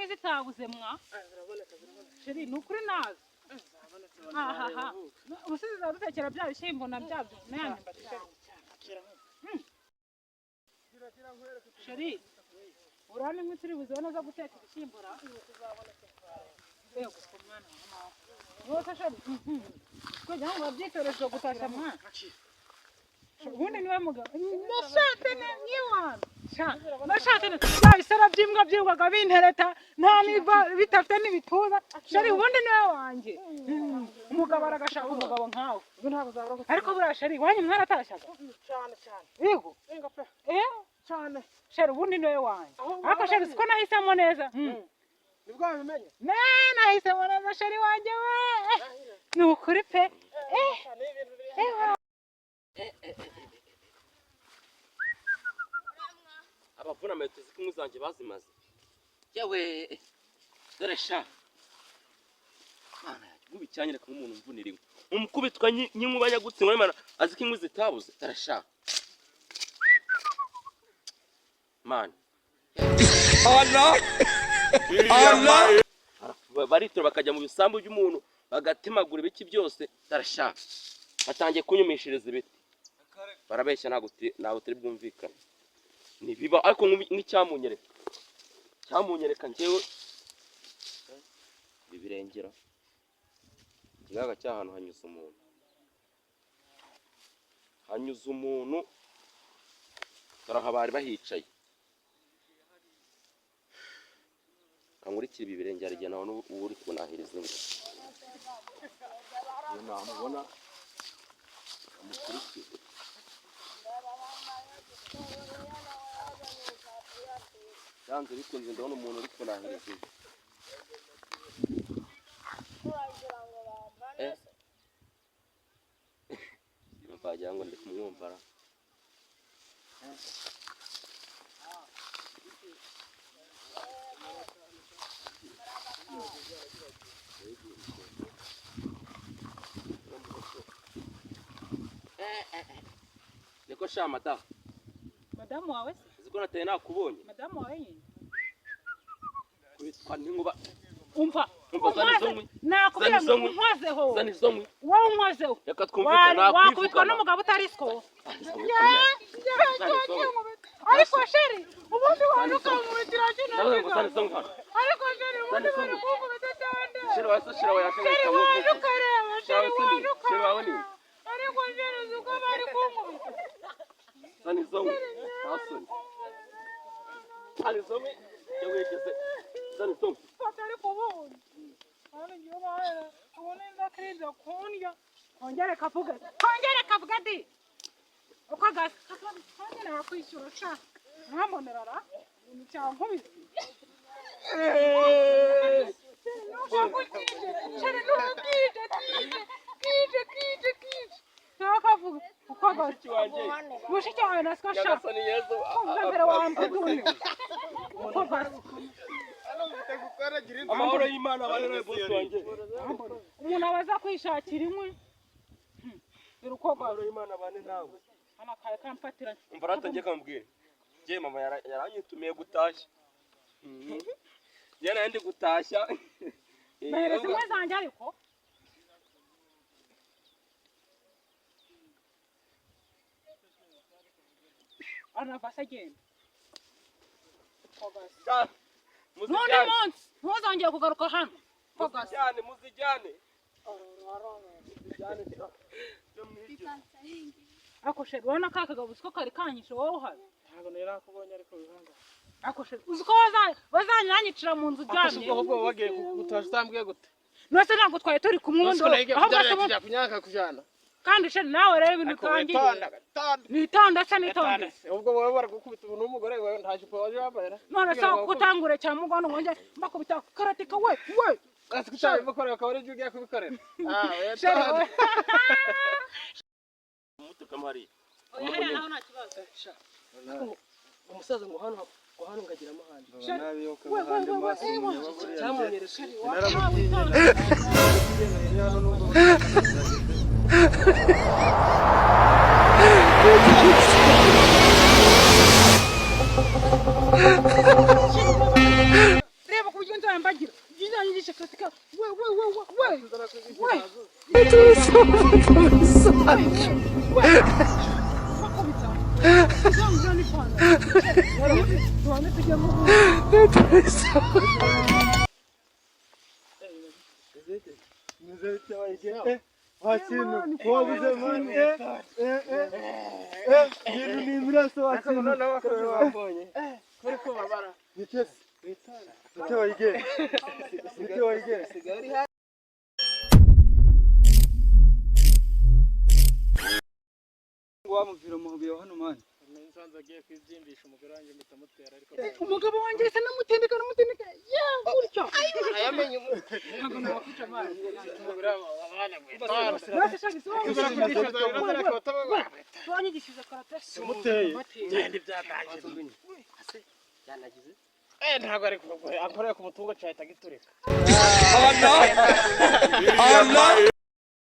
zimwe zitabuze mwa sheri nukuri nazo aha umusizi zadutekera bya bishyimbo na byabyo nayandi mbasheri sheri urane mwe turi buzone zo guteka ibishyimbo ra yego kumwana wose sheri kujya ngo byitorezo gutasha mwa ubundi niwe mugabo nashaka niwana nashaka byabisara byimbwa byubaga bintereta nta niba bitafite n'ibituza sheri ubundi niwe wanje umugabo aragashaka umugabo nkawe ariko buriya sheri wanyu mwaratashaga cyane yego cyane sheri ubundi niwe wanje ariko sheri siko nahisemo neza nibwo wabimenye nahisemo neza sheri wanje we ni ukuri pe abavuna meto zikimwe zanje bazimaze yewe dore sha mana gubicyanyira ko umuntu mvunira ingo umukubitwa nyinkubanya gutse ngo mana azikimwe zitabuze dore sha man Allah baritura bakajya mu bisambu by'umuntu bagatemagura ibiki byose dore sha batangiye kunyumishiriza ibiti barabeshya ntago turi bwumvikane nibiba ariko nk'icyamunyereka njyewe bibirengera ikigaga cy'ahantu hanyuze umuntu turaha bari bahicaye kankurikira ibi birengera igihe nawe uri kunahiriza ingo iyo namubona amukurikira yanze bikunze ndabona umuntu uri kunahiriza ingo bagira ngo ndi kumwumvara niko sha madamu wawe se ziko nateye nakubonye madamu wawe nyine kwitwa n'inkuba umva nakubwira ngo unkwazeho zanizomwe wowe unkwazeho reka twumvikana wakubitwa n'umugabo utari siko ariko sheri ubundi wanuka mu bitira kino ariko sheri ubundi wanuka cyane sheri wase sheri wayashaka sheri wanuka reba sheri wanuka sheri waboni ariko sheri zuko bari kunkubita zanizomwe asoni zanizomwe yawegeze zanizomwe atari kubundi hano ngiye bahera ubone ndakiriza kundya kongere kavuga di uko gasa kongere wakwishyura sha ntamonera ra ni cyankubise nakavuga uko gasa mushiki wawe nasiko sha mbere wampeduni uko gasa amahoro y'Imana barere boss wanjye umuntu abaza kwishakira inkwi biruko amahoro y'Imana bane nawe amakaye kamfatira umva ratangiye kambwira je mama yaranyitumiye gutashya yana ndi gutashya mbere zimwe zanjye ariko anavasa agenda none munsi ntuzongeye kugaruka hano muzijyane ako sheri urabona ka kagabo uziko kari kanyishe wowe uhari ntabwo nari nakubonye ariko bihanga ako sheri uziko bazanyanyicira mu nzu uryamye ahubwo bagiye gutasha utambwiye gute nose ntabwo twari turi ku mwundo ahubwo se kunyaka kujana kandi sheri nawe rero ibintu kangiye nitonda se nitonda ubwo wowe baragukubita umuntu w'umugore wawe nta jipo waje wambaye none se kutangure cya mugondo ngo nje mbakubita karatika we ati kucyaba bakora akabare ugiye kubikorera sheri umutuka mari oya naho nta kibazo umusaza ngo hano ngagira amahane nabi yo kabahande basumiye bagore cyamunyereka reba ku buryo wanyigisha katika we wamuvira mu biyo hano mani nsanze agiye kwibyindisha umugore wanjye mutamutera ariko umugabo wanjye asa n'amutendeka gutyo ayamenye ntabwo nakwica amazi umugore abana bose shaka gwe wanyigishije karate muteye ngende byatangiye byanagize ntabwo ari akoreye ku mutungo cyahita giturika